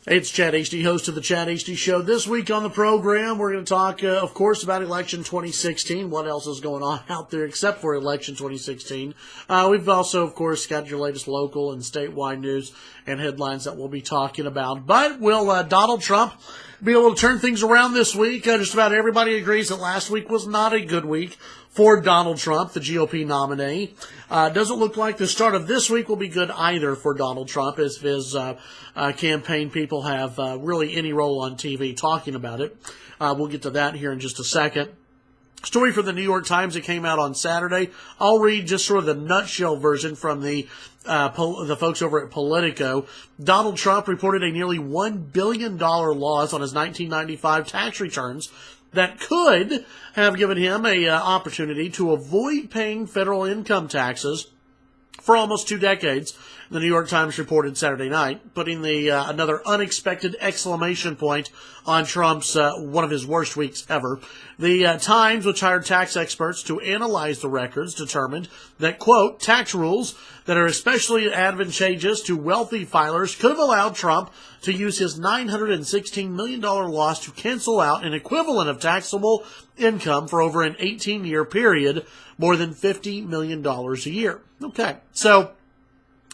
Hey, it's Chad Hasty, host of the Chad Hasty Show. This week on the program, we're going to talk, of course, about election 2016. What else is going on out there except for election 2016? We've also, of course, got your latest local and statewide news and headlines that we'll be talking about. But will Donald Trump be able to turn things around this week? Just about everybody agrees that last week was not a good week for Donald Trump, the GOP nominee. Doesn't look like the start of this week will be good either for Donald Trump, as his campaign people have really any role on TV talking about it. We'll get to that here in just a second. Story from the New York Times that came out on Saturday. I'll read just sort of the nutshell version from the folks over at Politico. Donald Trump reported a nearly $1 billion loss on his 1995 tax returns that could have given him an opportunity to avoid paying federal income taxes for almost 2 decades. The New York Times reported Saturday night, putting another unexpected exclamation point on Trump's one of his worst weeks ever. The Times, which hired tax experts to analyze the records, determined that, quote, tax rules that are especially advantageous to wealthy filers could have allowed Trump to use his $916 million loss to cancel out an equivalent of taxable income for over an 18-year period, more than $50 million a year. Okay, so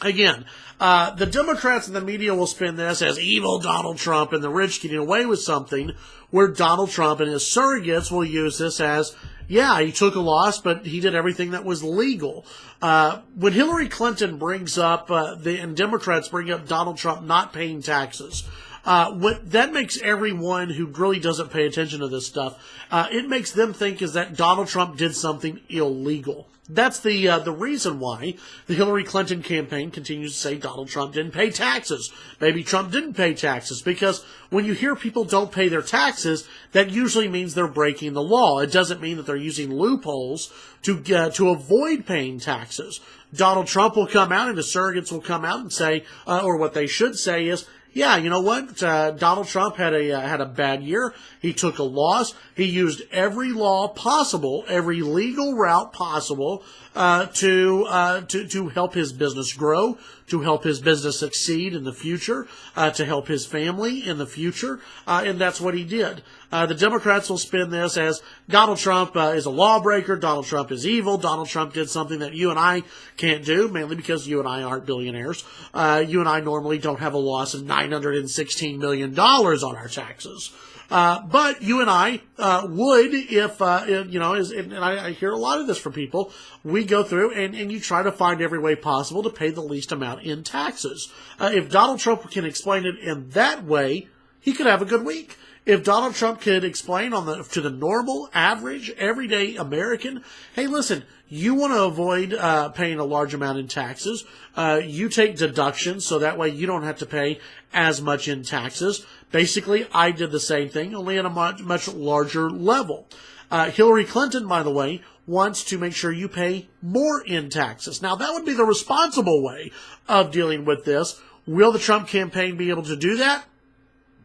again, the Democrats and the media will spin this as evil Donald Trump and the rich getting away with something, where Donald Trump and his surrogates will use this as, yeah, he took a loss, but he did everything that was legal. When Hillary Clinton brings up, and Democrats bring up Donald Trump not paying taxes, that makes everyone who really doesn't pay attention to this stuff, it makes them think is that Donald Trump did something illegal. That's the reason why the Hillary Clinton campaign continues to say Donald Trump didn't pay taxes. Maybe Trump didn't pay taxes, because when you hear people don't pay their taxes, that usually means they're breaking the law. It doesn't mean that they're using loopholes to avoid paying taxes. Donald Trump will come out and the surrogates will come out and say, or what they should say is, yeah, you know what? Donald Trump had a bad year. He took a loss. He used every law possible, every legal route possible, to help his business grow, to help his business succeed in the future, to help his family in the future, and that's what he did. The Democrats will spin this as Donald Trump is a lawbreaker, Donald Trump is evil, Donald Trump did something that you and I can't do, mainly because you and I aren't billionaires. You and I normally don't have a loss of $916 million on our taxes. But you and I would if, and I hear a lot of this from people. We go through and you try to find every way possible to pay the least amount in taxes. If Donald Trump can explain it in that way, he could have a good week. If Donald Trump could explain to the normal, average, everyday American, hey, listen, you want to avoid paying a large amount in taxes. You take deductions so that way you don't have to pay as much in taxes. Basically, I did the same thing, only at a much larger level. Hillary Clinton, by the way, wants to make sure you pay more in taxes. Now, that would be the responsible way of dealing with this. Will the Trump campaign be able to do that?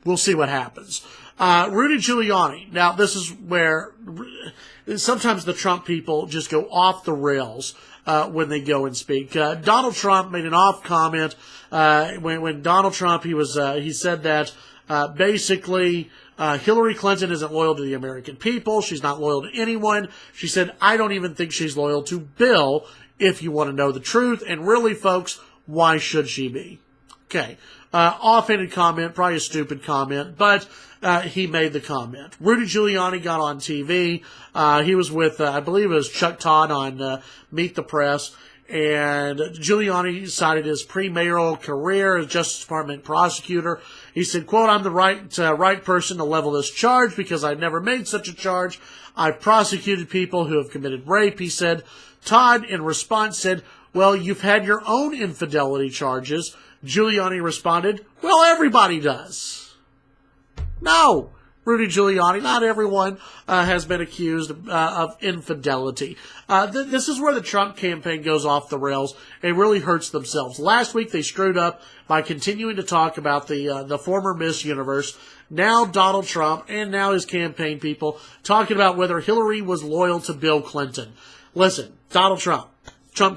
We'll see what happens. Rudy Giuliani. Now, this is where sometimes the Trump people just go off the rails when they go and speak. Donald Trump made an off comment when Donald Trump, he said that basically Hillary Clinton isn't loyal to the American people. She's not loyal to anyone. She said, I don't even think she's loyal to Bill, if you want to know the truth. And really, folks, why should she be? Okay. Offhanded comment, probably a stupid comment, but he made the comment. Rudy Giuliani got on TV. He was with, I believe it was Chuck Todd on Meet the Press. And Giuliani cited his pre-mayoral career as Justice Department prosecutor. He said, quote, I'm the right person to level this charge because I've never made such a charge. I've prosecuted people who have committed rape, he said. Todd, in response, said, well, you've had your own infidelity charges. Giuliani responded, well, everybody does. No, Rudy Giuliani, not everyone has been accused of infidelity. This is where the Trump campaign goes off the rails. It really hurts themselves. Last week they screwed up by continuing to talk about the former Miss Universe. Now Donald Trump and now his campaign people talking about whether Hillary was loyal to Bill Clinton. Listen, Donald Trump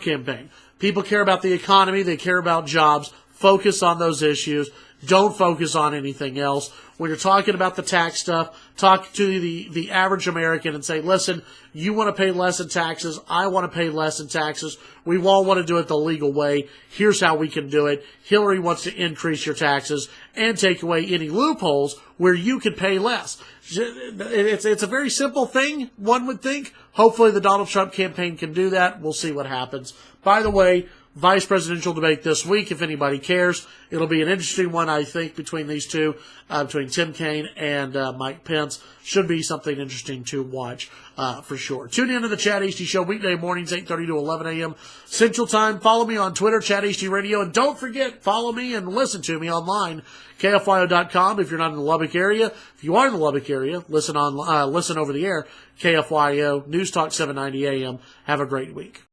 campaign. People care about the economy. They care about jobs. Focus on those issues. Don't focus on anything else. When you're talking about the tax stuff, talk to the average American and say, listen, you want to pay less in taxes. I want to pay less in taxes. We all want to do it the legal way. Here's how we can do it. Hillary wants to increase your taxes and take away any loopholes where you can pay less. It's a very simple thing, one would think. Hopefully the Donald Trump campaign can do that. We'll see what happens. By the way, vice presidential debate this week, if anybody cares. It'll be an interesting one, I think, between these two, between Tim Kaine and Mike Pence. Should be something interesting to watch for sure. Tune in to the Chad Hasty Show weekday mornings, 8:30 to 11 a.m. Central Time. Follow me on Twitter, Chad Hasty Radio. And don't forget, follow me and listen to me online, KFYO.com if you're not in the Lubbock area. If you are in the Lubbock area, listen over the air, KFYO, News Talk 790 AM. Have a great week.